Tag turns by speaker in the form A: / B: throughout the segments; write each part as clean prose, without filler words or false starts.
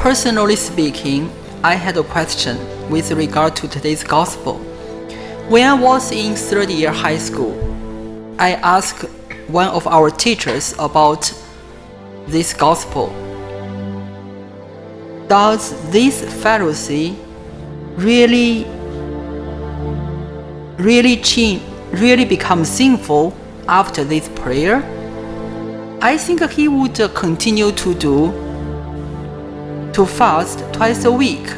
A: Personally speaking, I had a question with regard to today's gospel. When I was in third year high school, I asked one of our teachers about this gospel. Does this Pharisee really become sinful after this prayer? I think he would continue to fast twice a week,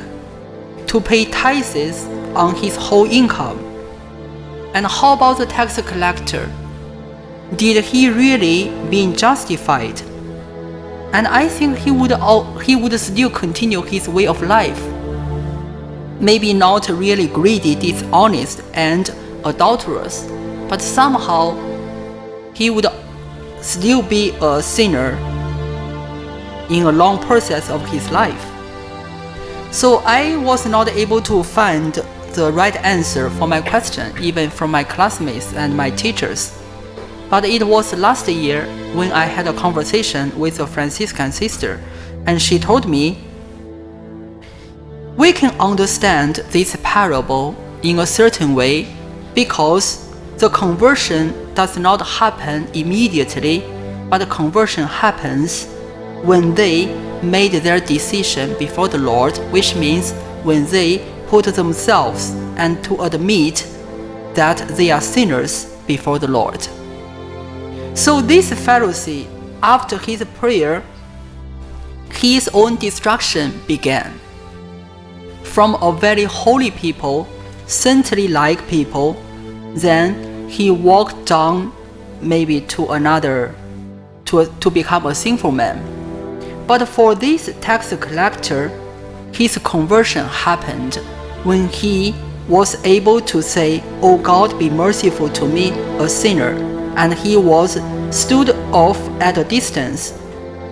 A: to pay tithes on his whole income. And how about the tax collector? Did he really being justified? And I think he would still continue his way of life. Maybe not really greedy, dishonest, and adulterous, but somehow he would still be a sinner in a long process of his life. So I was not able to find the right answer for my question, even from my classmates and my teachers. But it was last year when I had a conversation with a Franciscan sister, and she told me, we can understand this parable in a certain way because the conversion does not happen immediately, but the conversion happens when they made their decision before the Lord, which means when they put themselves and to admit that they are sinners before the Lord. So this Pharisee, after his prayer, his own destruction began. From a very holy people, saintly-like people, then he walked down maybe to another, to become a sinful man. But for this tax collector, his conversion happened when he was able to say, "Oh God, be merciful to me, a sinner." And he was stood off at a distance,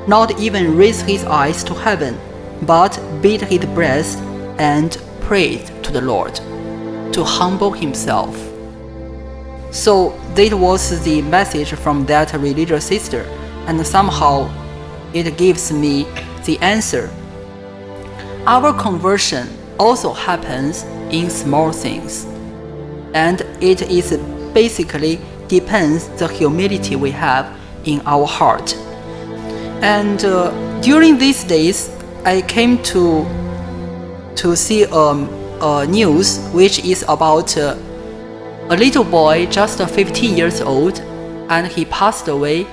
A: not even raised his eyes to heaven, but beat his breast and prayed to the Lord to humble himself. So that was the message from that religious sister, and somehow it gives me the answer. Our conversion also happens in small things, and it is basically depends the humility we have in our heart. And during these days, I came to see a news which is about a little boy just 15 years old, and he passed away.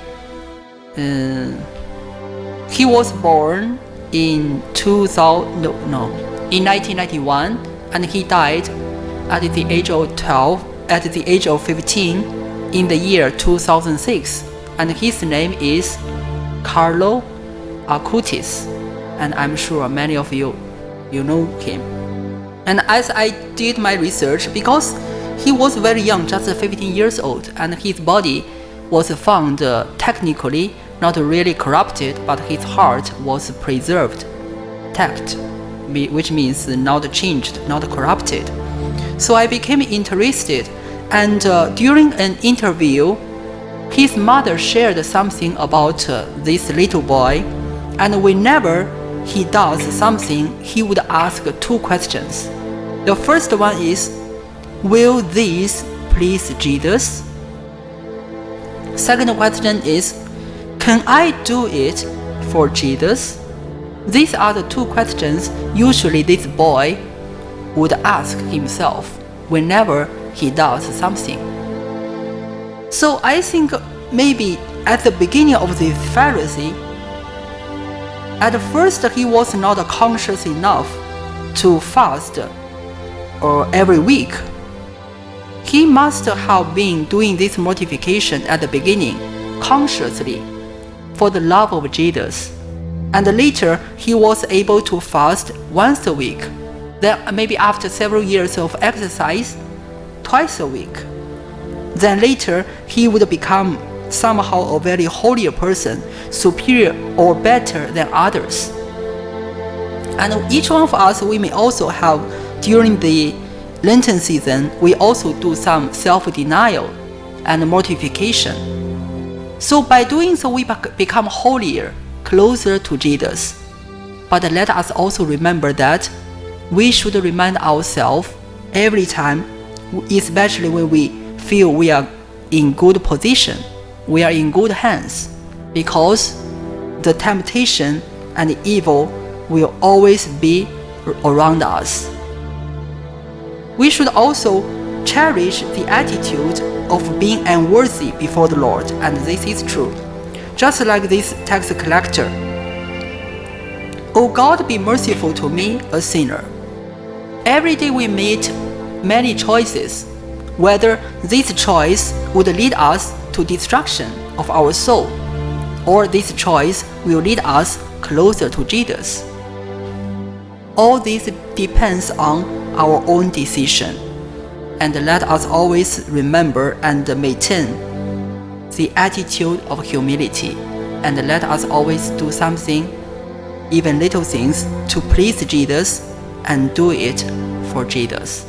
A: He was born in 1991, and he died at the age of 12, at the age of 15 in the year 2006, and his name is Carlo Acutis, and I'm sure many of you know him. And as I did my research, because he was very young, just 15 years old, and his body was found technically not really corrupted, but his heart was preserved, intact, which means not changed, not corrupted. So I became interested, and during an interview, his mother shared something about this little boy, and whenever he does something, he would ask two questions. The first one is, will this please Jesus? Second question is, can I do it for Jesus? These are the two questions usually this boy would ask himself whenever he does something. So I think maybe at the beginning of this Pharisee, at first he was not conscious enough to fast every week. He must have been doing this mortification at the beginning consciously for the love of Jesus. And later he was able to fast once a week. Then maybe after several years of exercise, twice a week. Then later he would become somehow a very holy person, superior or better than others. And each one of us, we may also have, during the Lenten season, we also do some self-denial and mortification. So by doing so, we become holier, closer to Jesus. but let us also remember that we should remind ourselves every time, especially when we feel we are in good position, we are in good hands, because the temptation and evil will always be around us. We should also cherish the attitude of being unworthy before the Lord, and this is true. Just like this tax collector, "O God, be merciful to me, a sinner." Every day we make many choices, whether this choice would lead us to destruction of our soul, or this choice will lead us closer to Jesus. All this depends on our own decision, and let us always remember and maintain the attitude of humility, and let us always do something, even little things, to please Jesus and do it for Jesus.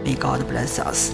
A: May God bless us.